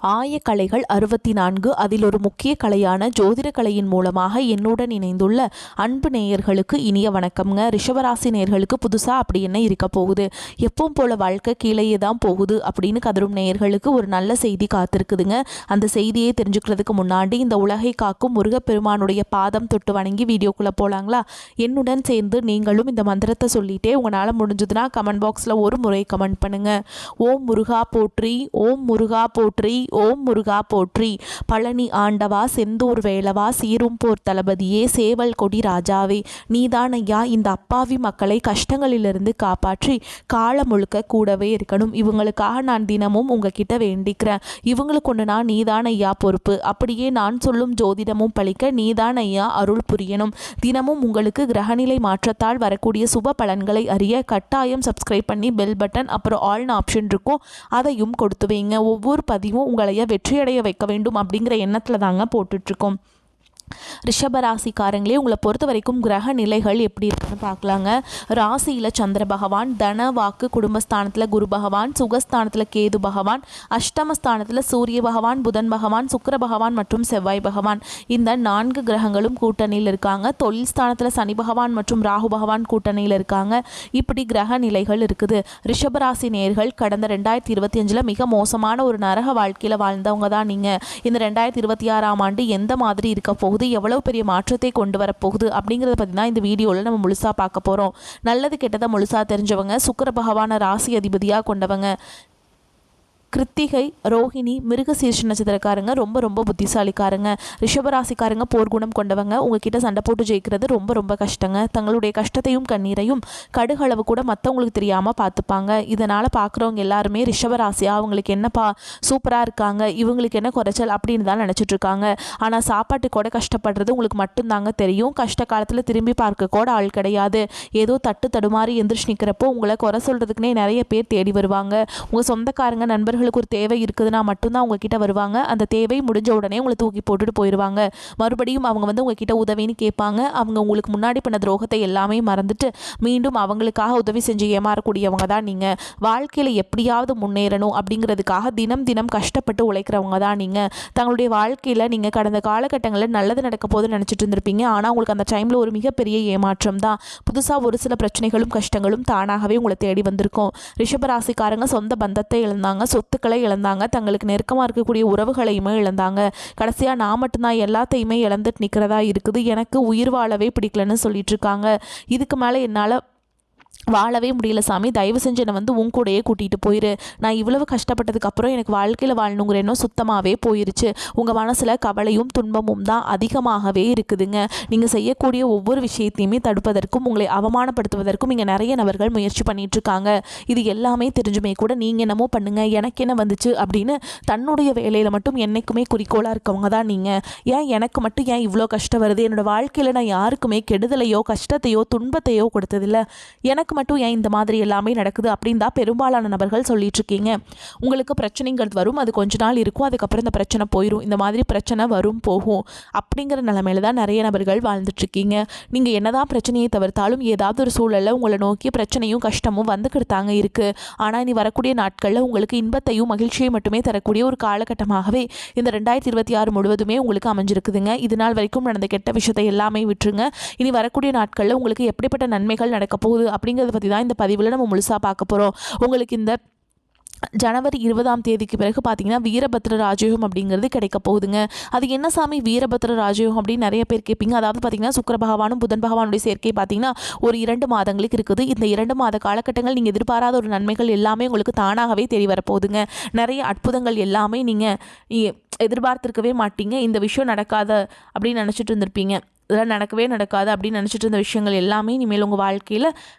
ஆயக்கலைகள் 64 அதில் ஒரு முக்கிய கலையான ஜோதிட கலையின் மூலமாக என்னுடன் இணைந்துள்ள அன்பு நேயர்களுக்கு இனிய வணக்கம்ங்க. ரிஷபராசி நேயர்களுக்கு புதுசாக அப்படி என்ன இருக்க போகுது, எப்பவும் போல வாழ்க்கை கீழேயே தான் போகுது அப்படின்னு கதரும் நேயர்களுக்கு ஒரு நல்ல செய்தி காத்திருக்குதுங்க. அந்த செய்தியை தெரிஞ்சுக்கிறதுக்கு முன்னாடி இந்த உலகை காக்கும் முருகப்பெருமானுடைய பாதம் தொட்டு வணங்கி வீடியோக்குள்ளே போகலாங்களா? என்னுடன் சேர்ந்து நீங்களும் இந்த மந்திரத்தை சொல்லிட்டே உங்களால் முடிஞ்சதுன்னா கமெண்ட் பாக்ஸில் ஒரு முறை கமெண்ட் பண்ணுங்க. ஓம் முருகா போற்றி, ஓம் முருகா போற்றி, ஓம் முருகா போற்றி. பழனி ஆண்டவா, செந்தூர் வேலவா, சீரும் போர் தளபதியே, சேவல் கொடி ராஜாவே, நீதான் ஐயா இந்த அப்பாவி மக்களை கஷ்டங்களிலிருந்து காப்பாற்றி காலம் முழுக்க கூடவே இருக்கணும். இவங்களுக்காக நான் தினமும் உங்ககிட்ட வேண்டிக்கிறேன். இவங்களுக்கு ஒன்று நான் நீதான் ஐயா பொறுப்பு. அப்படியே நான் சொல்லும் ஜோதிடமும் பழிக்க நீதான் ஐயா அருள் புரியணும். தினமும் உங்களுக்கு கிரகநிலை மாற்றத்தால் வரக்கூடிய சுப பலன்களை அறிய கட்டாயம் சப்ஸ்கிரைப் பண்ணி பெல் பட்டன் அப்புறம் ஆல்னு ஆப்ஷன் இருக்கும், அதையும் கொடுத்து வைங்க. ஒவ்வொரு பதிவும் உங்களைய வெற்றியடைய வைக்க வேண்டும் அப்படிங்கிற எண்ணத்தில் தாங்க போட்டுட்ருக்கோம். ரிஷபராசிக்காரங்களே, உங்களை பொறுத்த வரைக்கும் கிரக நிலைகள் எப்படி இருக்குன்னு பார்க்கலாங்க. ராசியில் சந்திர பகவான், தன வாக்கு குடும்பஸ்தானத்தில் குரு பகவான், சுகஸ்தானத்தில் கேது பகவான், அஷ்டமஸ்தானத்தில் சூரிய பகவான், புதன் பகவான், சுக்கிர பகவான் மற்றும் செவ்வாய் பகவான், இந்த 4 கிரகங்களும் கூட்டணியில் இருக்காங்க. தொழில் ஸ்தானத்தில் சனி பகவான் மற்றும் ராகு பகவான் கூட்டணியில் இருக்காங்க. இப்படி கிரக நிலைகள் இருக்குது. ரிஷபராசி நேயர்கள் கடந்த 2025 மிக மோசமான ஒரு நரக வாழ்க்கையில் வாழ்ந்தவங்க தான் நீங்கள். இந்த 2026ஆம் ஆண்டு எந்த மாதிரி இருக்க போகுது, எவ்வளவு பெரிய மாற்றத்தை கொண்டு வரப்போகுது அப்படிங்கிறத பற்றி தான் இந்த வீடியோவில் நம்ம முழுசாக பார்க்க போகிறோம். நல்லது கெட்டதை முழுசாக தெரிஞ்சவங்க, சுக்கிர பகவான ராசி அதிபதியாக கொண்டவங்க. கிருத்திகை, ரோஹிணி, மிருகசீர்ஷ நட்சத்திரக்காரங்க ரொம்ப ரொம்ப புத்திசாலிக்காரங்க. ரிஷபராசிக்காரங்க போர்க்குணம் கொண்டவங்க. உங்ககிட்ட சண்டை போட்டு ஜெயிக்கிறது ரொம்ப ரொம்ப கஷ்டங்க. தங்களுடைய கஷ்டத்தையும் கண்ணீரையும் கடுகளவு கூட மற்றவங்களுக்கு தெரியாமல் பார்த்துப்பாங்க. இதனால் பார்க்குறவங்க எல்லாருமே ரிஷபராசியா அவங்களுக்கு என்னப்பா சூப்பராக இருக்காங்க, இவங்களுக்கு என்ன குறைச்சல் அப்படின்னு தான் நினச்சிட்டு இருக்காங்க. ஆனால் சாப்பாட்டு கூட கஷ்டப்படுறது உங்களுக்கு மட்டும்தாங்க தெரியும். கஷ்ட காலத்தில் திரும்பி பார்க்க கூட ஆள் கிடையாது. ஏதோ தட்டு தடுமாறி எந்திரிச்சு நிற்கிறப்போ உங்களை குறை சொல்கிறதுக்குனே நிறைய பேர் தேடி வருவாங்க. உங்கள் சொந்தக்காரங்க நண்பர்களுக்கு ஒரு தேவை இருக்குதுன்னா மட்டும்தான் உங்ககிட்ட வருவாங்க. அந்த தேவை முடிஞ்ச உடனே உங்களை தூக்கி போட்டுட்டு போயிடுவாங்க. மறுபடியும் அவங்க வந்து உங்ககிட்ட உதவின்னு கேட்பாங்க. அவங்க உங்களுக்கு முன்னாடி பண்ண துரோகத்தை எல்லாமே மறந்துட்டு மீண்டும் அவங்களுக்காக உதவி செஞ்சு ஏமாறக்கூடியவங்க தான் நீங்கள். வாழ்க்கையில் எப்படியாவது முன்னேறணும் அப்படிங்கிறதுக்காக தினம் தினம் கஷ்டப்பட்டு உழைக்கிறவங்க தான் நீங்கள். தங்களுடைய வாழ்க்கையில் நீங்கள் கடந்த காலகட்டங்களில் நல்லது நடக்க போது நினச்சிட்டு இருந்திருப்பீங்க. ஆனால் உங்களுக்கு அந்த டைமில் ஒரு மிகப்பெரிய ஏமாற்றம் தான். புதுசாக ஒரு சில பிரச்சனைகளும் கஷ்டங்களும் தானாகவே உங்களை தேடி வந்திருக்கும். ரிஷபராசிக்காரங்க சொந்த பந்தத்தை இழந்தாங்க, சொத்துக்களை இழந்தாங்க, தங்களுக்கு நெருக்கமாக இருக்கக்கூடிய உறவுகளையுமே இழந்தாங்க. கடைசியாக நான் மட்டும்தான் எல்லாத்தையுமே இழந்துட்டு நிற்கிறதா இருக்குது, எனக்கு உயிர் வாழவே பிடிக்கலன்னு சொல்லிட்டு இருக்காங்க. இதுக்கு மேலே என்னால் வாழவே முடியல சாமி, தயவு செஞ்சு என்னை வந்து உன் கூடையே கூட்டிகிட்டு போயிரு. நான் இவ்வளவு கஷ்டப்பட்டதுக்கு அப்புறம் எனக்கு வாழ்க்கையில் வாழணுங்கிற எண்ணம் சுத்தமாகவே போயிருச்சு. உங்கள் மனசில் கவலையும் துன்பமும் தான் அதிகமாகவே இருக்குதுங்க. நீங்கள் செய்யக்கூடிய ஒவ்வொரு விஷயத்தையுமே தடுப்பதற்கும் உங்களை அவமானப்படுத்துவதற்கும் இங்கே நிறைய நபர்கள் முயற்சி பண்ணிகிட்ருக்காங்க. இது எல்லாமே தெரிஞ்சுமே கூட நீங்கள் என்னமோ பண்ணுங்கள், எனக்கு என்ன வந்துச்சு அப்படின்னு தன்னுடைய வேலையில் மட்டும் என்றைக்குமே குறிக்கோளாக இருக்கவங்க தான் நீங்கள். ஏன் எனக்கு மட்டும் ஏன் இவ்வளோ கஷ்டம் வருது, என்னோடய வாழ்க்கையில் நான் யாருக்குமே கெடுதலையோ கஷ்டத்தையோ துன்பத்தையோ கொடுத்ததில்லை, எனக்கு மட்டும் ஏன் இந்த மாதிரி எல்லாமே நடக்குது அப்படின்னு தான் பெரும்பாலான நபர்கள் சொல்லிட்டு இருக்கீங்க. உங்களுக்கு பிரச்சனைங்கிறது வரும், அது கொஞ்ச நாள் இருக்கும், அதுக்கப்புறம் இந்த பிரச்சனை போயிடும். இந்த மாதிரி பிரச்சனை வரும் போகும் அப்படிங்கிற நிலைமையில தான் நிறைய நபர்கள் வாழ்ந்துட்டு இருக்கீங்க. நீங்கள் என்னதான் பிரச்சனையை தவிர்த்தாலும் ஏதாவது ஒரு சூழலில் உங்களை நோக்கி பிரச்சனையும் கஷ்டமும் வந்துக்கிட்டாங்க இருக்குது. ஆனால் இனி வரக்கூடிய நாட்களில் உங்களுக்கு இன்பத்தையும் மகிழ்ச்சியை மட்டுமே தரக்கூடிய ஒரு காலகட்டமாகவே இந்த 2026 முழுவதுமே உங்களுக்கு அமைஞ்சிருக்குதுங்க. இது நாள் வரைக்கும் நடந்த கெட்ட விஷயத்தை எல்லாமே விட்டுருங்க. இனி வரக்கூடிய நாட்களில் உங்களுக்கு எப்படிப்பட்ட நன்மைகள் நடக்க போகுது அப்படிங்கிறத பற்றி தான் இந்த பதிவில் நம்ம முழுசாக பார்க்க போகிறோம். உங்களுக்கு இந்த ஜனவரி 20ஆம் தேதிக்கு பிறகு பார்த்தீங்கன்னா வீரபத்ர ராஜயோகம் அப்படிங்கிறது கிடைக்க போகுதுங்க. அது என்ன சாமி வீரபத்ர ராஜயோகம் அப்படின்னு நிறைய பேர் கேட்பீங்க. அதாவது பார்த்தீங்கன்னா சுக்கிர பகவானும் புதன் பகவானுடைய சேர்க்கை பார்த்தீங்கன்னா ஒரு 2 மாதங்களுக்கு இருக்குது. இந்த 2 மாத காலகட்டங்கள் நீங்கள் எதிர்பாராத ஒரு நன்மைகள் எல்லாமே உங்களுக்கு தானாகவே தெரிய வரப்போகுதுங்க. நிறைய அற்புதங்கள் எல்லாமே நீங்கள் எதிர்பார்த்துருக்கவே மாட்டீங்க. இந்த விஷயம் நடக்காத அப்படின்னு நினச்சிட்டு இருந்திருப்பீங்க. இதெல்லாம் நடக்கவே நடக்காது அப்படின்னு நினச்சிட்டு இருந்த விஷயங்கள் எல்லாமே இனிமேல் உங்கள் வாழ்க்கையில்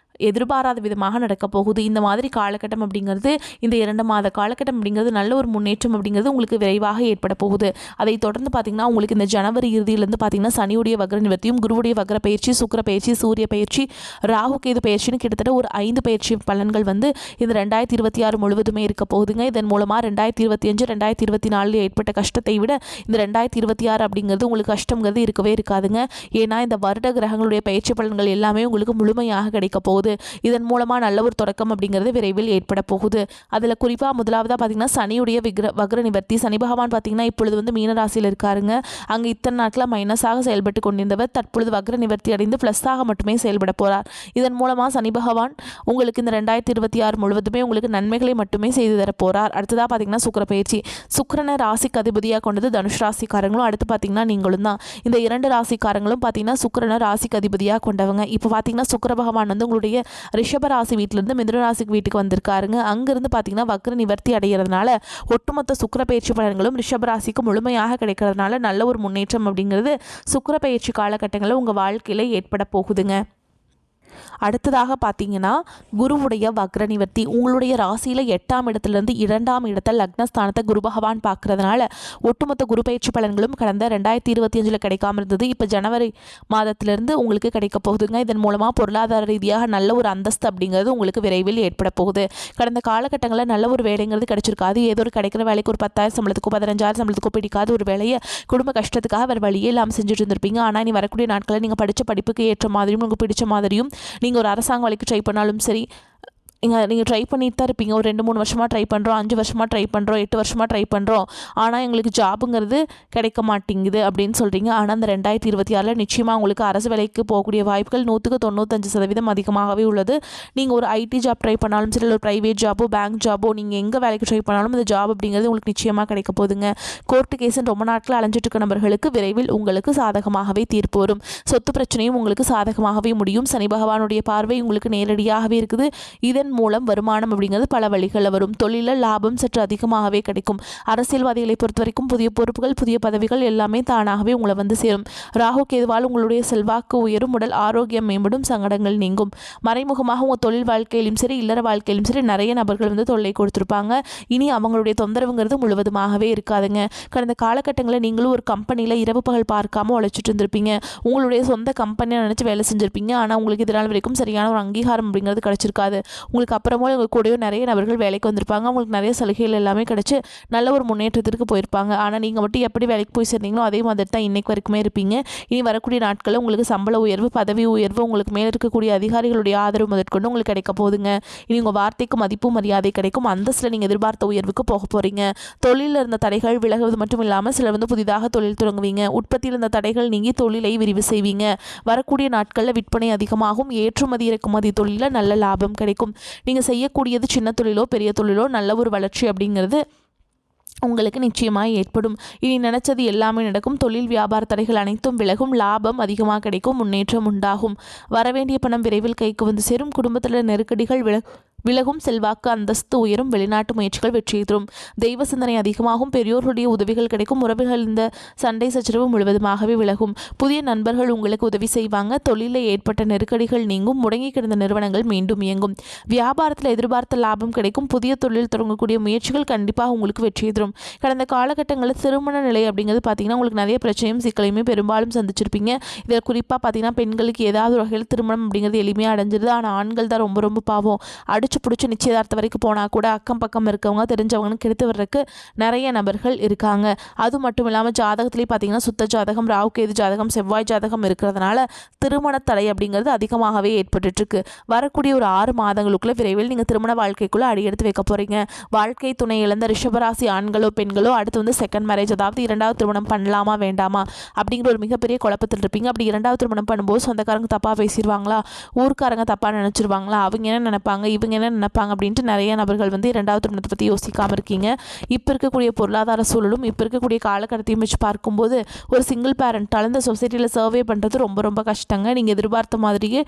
எதிர்பாராத விதமாக நடக்க போகுது. இந்த மாதிரி காலகட்டம் அப்படிங்கிறது, இந்த 2 மாத காலகட்டம் அப்படிங்கிறது நல்ல ஒரு முன்னேற்றம் அப்படிங்கிறது உங்களுக்கு விரைவாக ஏற்பட போகுது. அதை தொடர்ந்து பார்த்திங்கன்னா உங்களுக்கு இந்த ஜனவரி இறுதியிலேருந்து பார்த்திங்கன்னா சனியுடைய வக்ர நிவர்த்தியும், குருவுடைய வக்ர பயிற்சி, சுக்கிர பயிற்சி, சூரிய பயிற்சி, ராகு கேது பயிற்சின்னு கிட்டத்தட்ட ஒரு 5 பயிற்சி பலன்கள் வந்து இந்த 2026 முழுவதுமே இருக்க போகுதுங்க. இதன் மூலமாக 2025 2024 ஏற்பட்ட கஷ்டத்தை விட இந்த 2026 அப்படிங்கிறது உங்களுக்கு கஷ்டங்கிறது இருக்கவே இருக்காதுங்க. ஏன்னா இந்த வருட கிரகங்களுடைய பயிற்சி பலன்கள் எல்லாமே உங்களுக்கு முழுமையாக கிடைக்க போகுது. போகுது. இதன் மூலமாக நல்ல ஒரு தொடக்கம் அப்படிங்கிறது விரைவில் ஏற்பட போகுது. அதில் குறிப்பாக முதலாவதாக பார்த்திங்கன்னா சனியுடைய வக்ர நிவர்த்தி. சனி பகவான் பார்த்திங்கன்னா இப்பொழுது வந்து மீன ராசியில் இருக்காருங்க. அங்கே இத்தனை நாட்களாக மைனஸாக செயல்பட்டு கொண்டிருந்தவர் தற்பொழுது வக்ர நிவர்த்தி அடைந்து ப்ளஸ்ஸாக மட்டுமே செயல்பட போகிறார். இதன் மூலமாக சனி பகவான் உங்களுக்கு இந்த 2026 முழுவதுமே உங்களுக்கு நன்மைகளை மட்டுமே செய்து தரப்போகிறார். அடுத்ததாக பார்த்திங்கன்னா சுக்கிர பயிற்சி. சுக்கிரனை ராசிக்கு அதிபதியாக கொண்டது தனுஷ் ராசிக்காரங்களும் அடுத்து பார்த்திங்கன்னா நீங்களும் தான். இந்த 2 ராசிக்காரங்களும் பார்த்திங்கன்னா சுக்கிரனை ராசிக்கு அதிபதியாக கொண்டவங்க. இப்போ பார்த்திங்கன்னா சுக்கிர பகவான் வந்து உங்களுடைய ரிஷப ராசி வீட்டிலேருந்து மிதுன ராசிக்கு வீட்டுக்கு வந்திருக்காருங்க. அங்கேருந்து பார்த்திங்கன்னா வக்ர நிவர்த்தி அடைகிறதுனால ஒட்டுமொத்த சுக்கிர பயிற்சி பலன்களும் ரிஷப ராசிக்கு முழுமையாக கிடைக்கிறதுனால நல்ல ஒரு முன்னேற்றம் அப்படிங்கிறது சுக்கிர பயிற்சி காலகட்டங்களில் உங்கள் வாழ்க்கையில் ஏற்பட போகுதுங்க. அடுத்ததாக பார்த்தீங்கன்னா குருவுடைய வக்ர நிவர்த்தி. உங்களுடைய ராசியில் 8ஆம் இடத்துலேருந்து 2ஆம் இடத்தை லக்னஸ்தானத்தை குரு பகவான் பார்க்கறதுனால ஒட்டுமொத்த குரு பயிற்சி பலன்களும் கடந்த 2025 கிடைக்காம இருந்தது. இப்போ ஜனவரி மாதத்திலிருந்து உங்களுக்கு கிடைக்க போகுதுங்க. இதன் மூலமாக பொருளாதார ரீதியாக நல்ல ஒரு அந்தஸ்து அப்படிங்கிறது உங்களுக்கு விரைவில் ஏற்பட போகுது. கடந்த காலகட்டங்களில் நல்ல ஒரு வேலைங்கிறது கிடைச்சிருக்காது. ஏதோ ஒரு கிடைக்கிற வேலைக்கு ஒரு 10,000 சம்பளத்துக்கோ 15,000 சம்பளத்துக்கோ பிடிக்காத ஒரு வேலையை குடும்ப கஷ்டத்துக்காக வேறு வழியே இல்லாமல் செஞ்சுட்டு இருந்திருப்பீங்க. ஆனால் இனி வரக்கூடிய நாட்களில் நீங்கள் படித்த படிப்புக்கு ஏற்ற மாதிரியும் உங்களுக்கு பிடிச்ச மாதிரியும் நீங்கள் ஒரு அரசாங்க வேலைக்கு ட்ரை பண்ணாலும் சரி, நீங்கள் ட்ரை பண்ணிட்டு தான் இருப்பீங்க. ஒரு 2-3 வருஷமாக ட்ரை பண்ணுறோம், 5 வருஷமாக ட்ரை பண்ணுறோம், 8 வருஷமாக ட்ரை பண்ணுறோம், ஆனால் எங்களுக்கு ஜாபுங்கிறது கிடைக்க மாட்டேங்குது அப்படின்னு சொல்கிறீங்க. ஆனால் அந்த 2026 நிச்சயமாக உங்களுக்கு அரசு வேலைக்கு போகக்கூடிய வாய்ப்புகள் 100% அதிகமாகவே உள்ளது. நீங்கள் ஒரு ஐடி ஜாப் ட்ரை பண்ணாலும் சரி, ஒரு ப்ரைவேட் ஜாபோ பேங்க் ஜாபோ நீங்கள் எங்கே வேலைக்கு ட்ரை பண்ணாலும் அந்த ஜாப் அப்படிங்கிறது உங்களுக்கு நிச்சயமாக கிடைக்க போகுதுங்க. கோர்ட்டு கேஸுன்னு ரொம்ப நாட்கள் அலைஞ்சிட்டு இருக்க நபர்களுக்கு விரைவில் உங்களுக்கு சாதகமாகவே தீர்ப்பு வரும். சொத்து பிரச்சனையும் உங்களுக்கு சாதகமாகவே முடியும். சனி பகவானுடைய பார்வை உங்களுக்கு நேரடியாகவே இருக்குது. இதன் மூலம் வருமானம் அப்படிங்கிறது பல வழிகளில் வரும். தொழிலில் லாபம் சற்று அதிகமாகவே கிடைக்கும். அரசியல்வாதிகளை பொறுத்த வரைக்கும் புதிய பொறுப்புகள் புதிய பதவிகள் எல்லாமே தானாகவே உங்களை வந்து சேரும். ராகு கேதுவால் உங்களுடைய செல்வாக்கு உயரும், உடல் ஆரோக்கியம் மேம்படும், சங்கடங்கள் நீங்கும். மறைமுகமாக உங்கள் தொழில் வாழ்க்கையிலும் சரி இல்லற வாழ்க்கையிலும் சரி நிறைய நபர்கள் வந்து தொல்லை கொடுத்துருப்பாங்க. இனி அவங்களுடைய தொந்தரவுங்கிறது முழுவதுமாகவே இருக்காதுங்க. கடந்த காலகட்டங்களில் நீங்களும் ஒரு கம்பெனியில் இரவு பகல் பார்க்காம உழைச்சிட்டு இருந்திருப்பீங்க. உங்களுடைய சொந்த கம்பெனியை நினச்சி வேலை செஞ்சுருப்பீங்க. ஆனால் உங்களுக்கு இதனால் வரைக்கும் சரியான ஒரு அங்கீகாரம் அப்படிங்கிறது கிடைச்சிருக்காது. உங்களுக்கு அப்புறமா உங்கள் கூடயோ நிறைய நபர்கள் வேலைக்கு வந்திருப்பாங்க. அவங்களுக்கு நிறைய சலுகைகள் எல்லாமே கிடச்சி நல்ல ஒரு முன்னேற்றத்திற்கு போயிருப்பாங்க. ஆனால் நீங்கள் மட்டும் எப்படி வேலைக்கு போய் சேர்ந்தீங்களோ அதே மாதிரி தான் இன்னைக்கு வரைக்குமே இருப்பீங்க. இனி வரக்கூடிய நாட்களில் உங்களுக்கு சம்பள உயர்வு பதவி உயர்வு உங்களுக்கு மேலே இருக்கக்கூடிய அதிகாரிகளுடைய ஆதரவு முதற்கொண்டு உங்களுக்கு கிடைக்க போகுதுங்க. இனி உங்கள் வார்த்தைக்கு மதிப்பு மரியாதை கிடைக்கும். அந்தஸ்தில் நீங்கள் எதிர்பார்த்த உயர்வுக்கு போக போகிறீங்க. தொழிலில் இருந்த தடைகள் விலகுவது மட்டும் இல்லாமல் சிலர் வந்து புதிதாக தொழில் தொடங்குவீங்க. உற்பத்தியில் இருந்த தடைகள் நீங்கி தொழிலை விரிவு செய்வீங்க. வரக்கூடிய நாட்களில் விற்பனை அதிகமாகும். ஏற்றுமதி இறக்குமதி தொழிலில் நல்ல லாபம் கிடைக்கும். நீங்கள் செய்யக்கூடியது சின்ன தொழிலோ பெரிய தொழிலோ நல்ல ஒரு வளர்ச்சி அப்படிங்கிறது உங்களுக்கு நிச்சயமாக ஏற்படும். இனி நினச்சது எல்லாமே நடக்கும். தொழில் வியாபார தடைகள் அனைத்தும் விலகும். லாபம் அதிகமாக கிடைக்கும். முன்னேற்றம் உண்டாகும். வரவேண்டிய பணம் விரைவில் கைக்கு வந்து சேரும். குடும்பத்தில் நெருக்கடிகள் விலகும். செல்வாக்கு அந்தஸ்து உயரும். வெளிநாட்டு முயற்சிகள் வெற்றி தரும். தெய்வ சிந்தனை அதிகமாகும். பெரியோர்களுடைய உதவிகள் கிடைக்கும். உறவுகள் இந்த சண்டை சச்சரவு முழுவதுமாகவே விலகும். புதிய நண்பர்கள் உங்களுக்கு உதவி செய்வாங்க. தொழிலில் ஏற்பட்ட நெருக்கடிகள் நீங்கும். முடங்கி கிடந்த நிறுவனங்கள் மீண்டும் இயங்கும். வியாபாரத்தில் எதிர்பார்த்த லாபம் கிடைக்கும். புதிய தொழில் தொடங்கக்கூடிய முயற்சிகள் கண்டிப்பாக உங்களுக்கு வெற்றி தரும். கடந்த காலகட்டங்களில் திருமண நிலை அப்படிங்கிறது பார்த்தீங்கன்னா உங்களுக்கு நிறைய பிரச்சனையும் சிக்கலையுமே பெரும்பாலும் சந்திச்சிருப்பீங்க. இதில் குறிப்பாக பார்த்தீங்கன்னா பெண்களுக்கு ஏதாவது ஒரு வகையில் திருமணம் அப்படிங்கிறது எளிமையாக அடைஞ்சிருது. ஆனால் ஆண்கள் தான் ரொம்ப ரொம்ப பாவம். பிடிச்சி நிச்சயதார்த்தம் வரைக்கும் போனால் கூட அக்கம் பக்கம் இருக்கவங்க தெரிஞ்சவங்கன்னு கெடுத்து வர்றதுக்கு நிறைய நபர்கள் இருக்காங்க. அது மட்டும் இல்லாமல் ஜாதகத்துலேயே பார்த்தீங்கன்னா சுத்த ஜாதகம் ராகு கேது ஜாதகம் செவ்வாய் ஜாதகம் இருக்கிறதுனால திருமண தடை அப்படிங்கிறது அதிகமாகவே ஏற்பட்டுருக்கு. வரக்கூடிய ஒரு 6 மாதங்களுக்குள்ள விரைவில் நீங்கள் திருமண வாழ்க்கைக்குள்ளே அடியெடுத்து வைக்க போகிறீங்க. வாழ்க்கை துணை இழந்த ரிஷபராசி ஆண்களோ பெண்களோ அடுத்து வந்து செகண்ட் மேரேஜ் அதாவது 2வது திருமணம் பண்ணலாமா வேண்டாமா அப்படிங்கிற ஒரு மிகப்பெரிய குழப்பத்தில் இருப்பீங்க. அப்படி 2வது திருமணம் பண்ணும்போது சொந்தக்காரங்க தப்பாக பேசிடுவாங்களா, ஊர்க்காரங்க தப்பாக நினச்சிருவாங்களா, அவங்க என்ன நினைப்பாங்க இவங்க என்ன நினைப்பாங்க அப்படின்ட்டு நிறைய நபர்கள் வந்து 2வது திருமணத்தை பற்றி யோசிக்காமல் இருக்கீங்க. இப்போ இருக்கக்கூடிய பொருளாதார சூழலும் இப்போ இருக்கக்கூடிய காலகட்டத்தையும் வச்சு பார்க்கும்போது ஒரு சிங்கிள் பேரண்டால் இந்த சொசைட்டியில் சர்வே பண்ணுறது ரொம்ப ரொம்ப கஷ்டங்க. நீங்கள் எதிர்பார்த்த மாதிரியே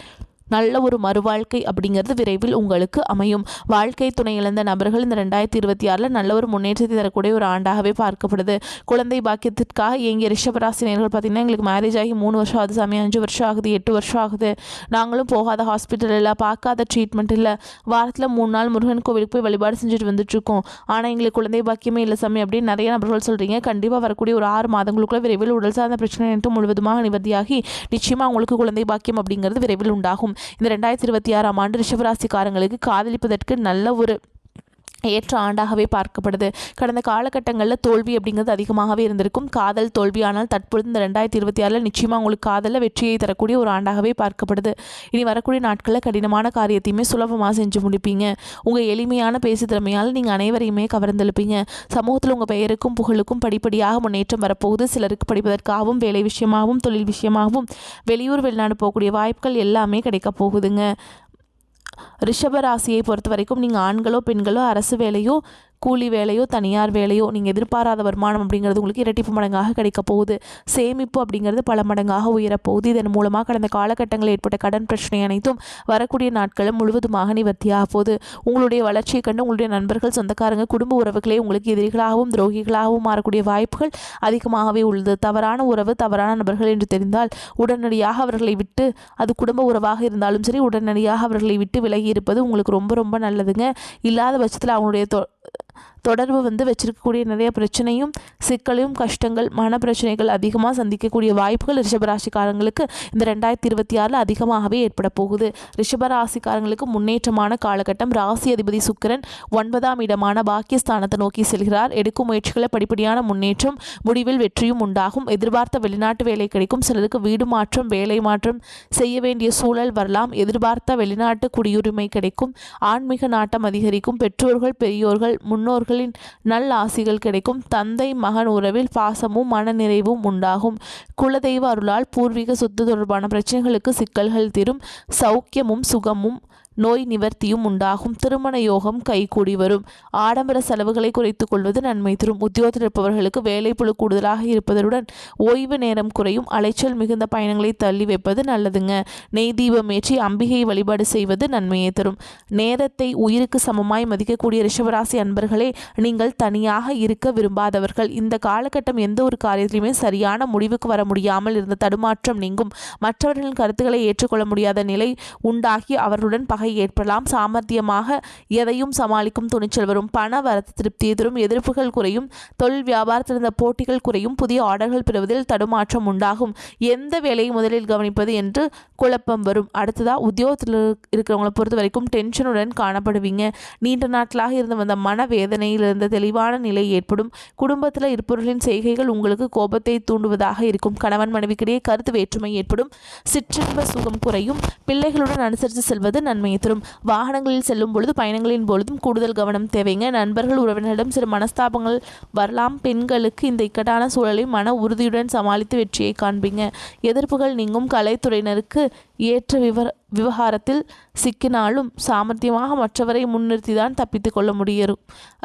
நல்ல ஒரு மறுவாழ்க்கை அப்படிங்கிறது விரைவில் உங்களுக்கு அமையும். வாழ்க்கை துணை இழந்த நபர்கள் இந்த 2026 நல்ல ஒரு முன்னேற்றத்தை தரக்கூடிய ஒரு ஆண்டாகவே பார்க்கப்படுது. குழந்தை பாக்கியத்திற்காக இயங்கிய ரிஷபராசினியர்கள் பார்த்திங்கன்னா எங்களுக்கு மேரேஜ் ஆகி 3 வருஷம் ஆகுது சாமி, 5 வருஷம் ஆகுது, 8 வருஷம் ஆகுது, நாங்களும் போகாத ஹாஸ்பிட்டல் இல்லை, பார்க்காத ட்ரீட்மெண்ட் இல்லை, வாரத்தில் 3 நாள் முருகன் கோவிலுக்கு போய் வழிபாடு செஞ்சுட்டு வந்துட்டுருக்கோம், ஆனால் எங்களுக்கு குழந்தை பாக்கியமே இல்லை சாமி அப்படின்னு நிறைய நபர்கள் சொல்கிறீங்க. கண்டிப்பாக வரக்கூடிய ஒரு 6 மாதங்களுக்குள்ள விரைவில் உடல் சார்ந்த பிரச்சனை என்று முழுவதுமாக நிவர்த்தியாகி நிச்சயமாக உங்களுக்கு குழந்தை பாக்கியம் அப்படிங்கிறது விரைவில் உண்டாகும். இந்த 2026ஆம் ஆண்டு ரிஷபராசிக்காரங்களுக்கு காதலிப்பதற்கு நல்ல ஒரு ஏற்ற ஆண்டாகவே பார்க்கப்படுது. கடந்த காலகட்டங்களில் தோல்வி அப்படிங்கிறது அதிகமாகவே இருந்திருக்கும். காதல் தோல்வி. ஆனால் தற்பொழுது இந்த 2026 நிச்சயமாக உங்களுக்கு காதலில் வெற்றியை தரக்கூடிய ஒரு ஆண்டாகவே பார்க்கப்படுது. இனி வரக்கூடிய நாட்களில் கடினமான காரியத்தையுமே சுலபமாக செஞ்சு முடிப்பீங்க. உங்கள் எளிமையான பேசு திறமையால் நீங்கள் அனைவரையுமே கவர்ந்தெழுப்பீங்க. சமூகத்தில் உங்கள் பெயருக்கும் புகழுக்கும் படிப்படியாக முன்னேற்றம் வரப்போகுது. சிலருக்கு படிப்பதற்காகவும் வேலை விஷயமாகவும் தொழில் விஷயமாகவும் வெளியூர் வெளிநாடு போகக்கூடிய வாய்ப்புகள் எல்லாமே கிடைக்க போகுதுங்க. ரிஷப ராசியை பொறுத்த வரைக்கும் நீங்கள் ஆண்களோ பெண்களோ அரசு வேலையோ கூலி வேலையோ தனியார் வேலையோ நீங்கள் எதிர்பாராத வருமானம் அப்படிங்கிறது உங்களுக்கு இரட்டிப்பு மடங்காக கிடைக்க போகுது. சேமிப்பு அப்படிங்கிறது பல மடங்காக உயரப்போகுது. இதன் மூலமாக கடந்த காலகட்டங்களில் ஏற்பட்ட கடன் பிரச்சனை அனைத்தும் வரக்கூடிய நாட்களும் முழுவதுமாக நிவர்த்தியாக போகுது. உங்களுடைய வளர்ச்சியை கண்டு உங்களுடைய நண்பர்கள், சொந்தக்காரங்க, குடும்ப உறவுகளே உங்களுக்கு எதிரிகளாகவும் துரோகிகளாகவும் மாறக்கூடிய வாய்ப்புகள் அதிகமாகவே உள்ளது. தவறான உறவு, தவறான நபர்கள் என்று தெரிந்தால் உடனடியாக அவர்களை விட்டு, அது குடும்ப உறவாக இருந்தாலும் சரி, உடனடியாக அவர்களை விட்டு விலகி இருப்பது உங்களுக்கு ரொம்ப ரொம்ப நல்லதுங்க. இல்லாத பட்சத்தில் அவங்களுடைய தொடர்பு வச்சிருக்கக்கூடிய நிறைய பிரச்சனையும் சிக்கலையும் கஷ்டங்கள் மன பிரச்சனைகள் அதிகமாக சந்திக்கக்கூடிய வாய்ப்புகள் ரிஷபராசிக்காரங்களுக்கு இந்த 2026 அதிகமாகவே ஏற்பட போகுது. ரிஷபராசிக்காரங்களுக்கு முன்னேற்றமான காலகட்டம். ராசி அதிபதி சுக்கிரன் 9ஆம் இடமான பாக்கியஸ்தானத்தை நோக்கி செல்கிறார். எடுக்கும் முயற்சிகளை படிப்படியான முன்னேற்றம், முடிவில் வெற்றியும் உண்டாகும். எதிர்பார்த்த வெளிநாட்டு வேலை கிடைக்கும். சிலருக்கு வீடு மாற்றம், வேலை மாற்றம் செய்ய வேண்டிய சூழல் வரலாம். எதிர்பார்த்த வெளிநாட்டு குடியுரிமை கிடைக்கும். ஆன்மீக நாட்டம் அதிகரிக்கும். பெற்றோர்கள், பெரியோர்கள், முன்னோர்கள் நல்ல ஆசிகள் கிடைக்கும். தந்தை மகன் உறவில் பாசமும் மன நிறைவும் உண்டாகும். குலதெய்வ அருளால் பூர்வீக சொத்து தொடர்பான பிரச்சனைகளுக்கு சிக்கல்கள் தீரும். சௌக்கியமும் சுகமும் நோய் நிவர்த்தியும் உண்டாகும். திருமண யோகம் கைகூடி வரும். ஆடம்பர செலவுகளை குறைத்துக் கொள்வது நன்மை தரும். உத்தியோகத்தில் இருப்பவர்களுக்கு வேலைப்பளு கூடுதலாக இருப்பதுடன் ஓய்வு நேரம் குறையும். அலைச்சல் மிகுந்த பயணங்களை தள்ளி வைப்பது நல்லதுங்க. நெய் தீபம் ஏற்றி அம்பிகை வழிபாடு செய்வது நன்மையை தரும். நேரத்தை உயிருக்கு சமமாய் மதிக்கக்கூடிய ரிஷபராசி அன்பர்களே, நீங்கள் தனியாக இருக்க விரும்பாதவர்கள். இந்த காலகட்டம் எந்த ஒரு காரியத்திலுமே சரியான முடிவுக்கு வர முடியாமல் இருந்த தடுமாற்றம் நீங்கும். மற்றவர்களின் கருத்துக்களை ஏற்றுக்கொள்ள முடியாத நிலை உண்டாகி அவர்களுடன் ஏற்படலாம். சாமர்த்தியமாக எதையும் சமாளிக்கும் துணிச்சல் வரும். பண வரத்து திருப்தியை தரும். எதிர்ப்புகள் குறையும். தொழில் வியாபாரத்தில் இருந்த போட்டிகள் குறையும். புதிய ஆர்டர்கள் பெறுவதில் தடுமாற்றம் உண்டாகும். எந்த வேலையை முதலில் கவனிப்பது என்று குழப்பம் வரும். அடுத்ததா உத்தியோகத்தில் இருக்கிறவங்களை பொறுத்த வரைக்கும் டென்ஷனுடன் காணப்படுவீங்க. நீண்ட நாட்களாக இருந்து வந்த மனவேதனையில் இருந்த தெளிவான நிலை ஏற்படும். குடும்பத்தில் இருப்பவர்களின் செய்கைகள் உங்களுக்கு கோபத்தை தூண்டுவதாக இருக்கும். கணவன் மனைவிக்கிடையே கருத்து வேற்றுமை ஏற்படும். சிற்றின்ப சுகம் குறையும். பிள்ளைகளுடன் அனுசரித்து செல்வது நன்மை தரும். வாகனங்களில் செல்லும் பொழுது, பயணங்களின் பொழுதும் கூடுதல் கவனம் தேவைங்க. நண்பர்கள், உறவினரிடம் சில மனஸ்தாபங்கள் வரலாம். பெண்களுக்கு இந்த இக்கட்டான சூழலை மன உறுதியுடன் சமாளித்து வெற்றியை காண்பீங்க. எதிர்ப்புகள் நீங்கும். கலைத்துறையினருக்கு ஏற்ற விவகாரத்தில் சிக்கினாலும் சாமர்த்தியமாக மற்றவரை முன்னிறுத்திதான் தப்பித்து கொள்ள முடியும்.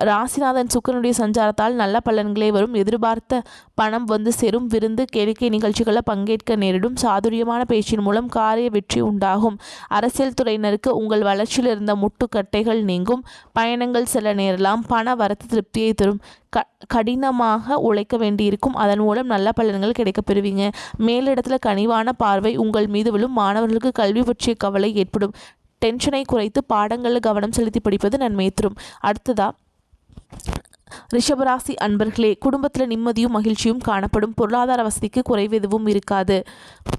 ராசிநாதன் சுக்கிரனுடைய சஞ்சாரத்தால் நல்ல பலன்களே வரும். எதிர்பார்த்த பணம் வந்து சேரும். விருந்து, கேளிக்கை நிகழ்ச்சிகளில் பங்கேற்க நேரிடும். சாதுரியமான பேச்சின் மூலம் காரிய வெற்றி உண்டாகும். அரசியல் துறையினருக்கு உங்கள் வளர்ச்சியில் இருந்த முட்டுக்கட்டைகள் நீங்கும். பயணங்கள் செல்ல நேரலாம். பண வரத்து திருப்தியை தரும். கடினமாக உழைக்க வேண்டியிருக்கும். அதன் மூலம் நல்ல பலன்கள் கிடைக்க பெறுவீங்க. மேலிடத்துல கனிவான பார்வை உங்கள் மீது விழும். மாணவர்களுக்கு கல்வி பற்றிய கவலை ஏற்படும். டென்ஷனை குறைத்து பாடங்களில் கவனம் செலுத்தி படிப்பது நன்மை தரும். அடுத்ததா ரிஷபராசி அன்பர்களே, குடும்பத்தில் நிம்மதியும் மகிழ்ச்சியும் காணப்படும். பொருளாதார வசதிக்கு குறைவு எதுவும் இருக்காது.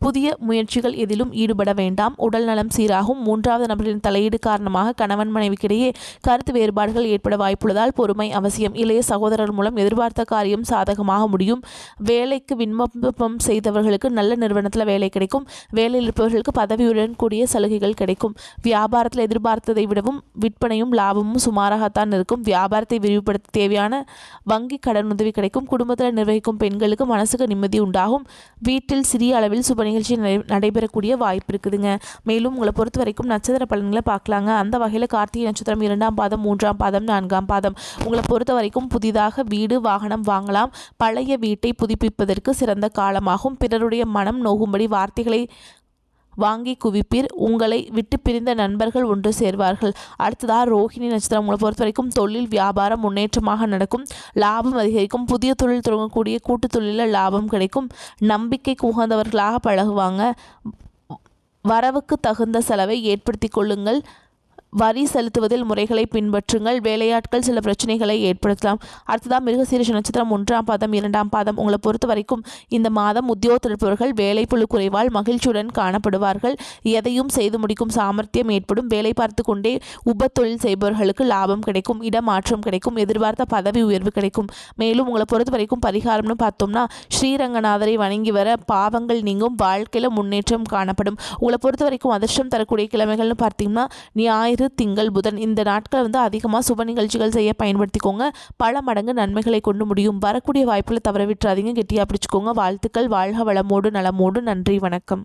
புதிய முயற்சிகள் எதிலும் ஈடுபட வேண்டாம். உடல் நலம் சீராகும். மூன்றாவது நபரின் தலையீடு காரணமாக கணவன் மனைவிக்கிடையே கருத்து வேறுபாடுகள் ஏற்பட வாய்ப்புள்ளதால் பொறுமை அவசியம். இளைய சகோதரர் மூலம் எதிர்பார்த்த காரியம் சாதகமாக முடியும். வேலைக்கு விண்ணப்பம் செய்தவர்களுக்கு நல்ல நிறுவனத்தில் வேலை கிடைக்கும். வேலையில் இருப்பவர்களுக்கு பதவியுடன் கூடிய சலுகைகள் கிடைக்கும். வியாபாரத்தில் எதிர்பார்த்ததை விடவும் விற்பனையும் லாபமும் சுமாராகத்தான் இருக்கும். வியாபாரத்தை விரிவுபடுத்த தேவையான வங்கி கடன் உதவி கிடைக்கும். குடும்பத்தில் நிர்வகிக்கும் பெண்களுக்கு மனசுக்கு நிம்மதி உண்டாகும். வீட்டில் சிறிய அளவில் சுப நிகழ்ச்சி நடைபெறக்கூடிய வாய்ப்பு இருக்குதுங்க. மேலும் உங்களை பொறுத்த வரைக்கும் நட்சத்திர பலன்களை பார்க்கலாங்க. அந்த வகையில் கார்த்திகை நட்சத்திரம் 2ஆம் பாதம், 3ஆம் பாதம், 4ஆம் பாதம். உங்களை பொறுத்த வரைக்கும் புதிதாக வீடு வாகனம் வாங்கலாம். பழைய வீட்டை புதுப்பிப்பதற்கு சிறந்த காலமாகும். பிறருடைய மனம் நோகும்படி வார்த்தைகளை வாங்கி குவிப்பீர். உங்களை விட்டு பிரிந்த நண்பர்கள் ஒன்று சேர்வார்கள். அடுத்ததாக ரோஹிணி நட்சத்திரம். உங்களை பொறுத்த வரைக்கும் தொழில் வியாபாரம் முன்னேற்றமாக நடக்கும். லாபம் அதிகரிக்கும். புதிய தொழில் தொடங்கக்கூடிய கூட்டு தொழிலில் லாபம் கிடைக்கும். நம்பிக்கைக்கு உகந்தவர்களாக பழகுவாங்க. வரவுக்கு தகுந்த செலவை ஏற்படுத்தி கொள்ளுங்கள். வரி செலுத்துவதில் முறைகளை பின்பற்றுங்கள். வேலையாட்கள் சில பிரச்சனைகளை ஏற்படுத்தலாம். அடுத்ததான் மிருகசீரிஷ நட்சத்திரம் 1ஆம் பாதம் 2ஆம் பாதம். உங்களை பொறுத்த வரைக்கும் இந்த மாதம் உத்தியோகத்தில் இருப்பவர்கள் வேலைப்பளு குறைவால் மகிழ்ச்சியுடன் காணப்படுவார்கள். எதையும் செய்து முடிக்கும் சாமர்த்தியம் ஏற்படும். வேலை பார்த்து கொண்டே தொழில் செய்பவர்களுக்கு லாபம் கிடைக்கும். இடமாற்றம் கிடைக்கும். எதிர்பார்த்த பதவி உயர்வு கிடைக்கும். மேலும் உங்களை பொறுத்த வரைக்கும் பரிகாரம்னு பார்த்தோம்னா ஸ்ரீரங்கநாதரை வணங்கி வர பாவங்கள் நீங்கும். வாழ்க்கையில் முன்னேற்றம் காணப்படும். உங்களை பொறுத்த வரைக்கும் அதிர்ஷ்டம் தரக்கூடிய கிழமைகள்னு பார்த்தீங்கன்னா ஞாயிறு, திங்கள், புதன். இந்த நாட்கள் அதிகமாக சுப நிகழ்ச்சிகள் செய்ய பயன்படுத்திக்கோங்க. பல மடங்கு நன்மைகளை கொண்டு முடியும். வரக்கூடிய வாய்ப்புகளை தவற விட்டுறாதீங்க. கெட்டியாக பிடிச்சிக்கோங்க. வாழ்த்துக்கள். வாழ்க வளமோடு நலமோடு. நன்றி, வணக்கம்.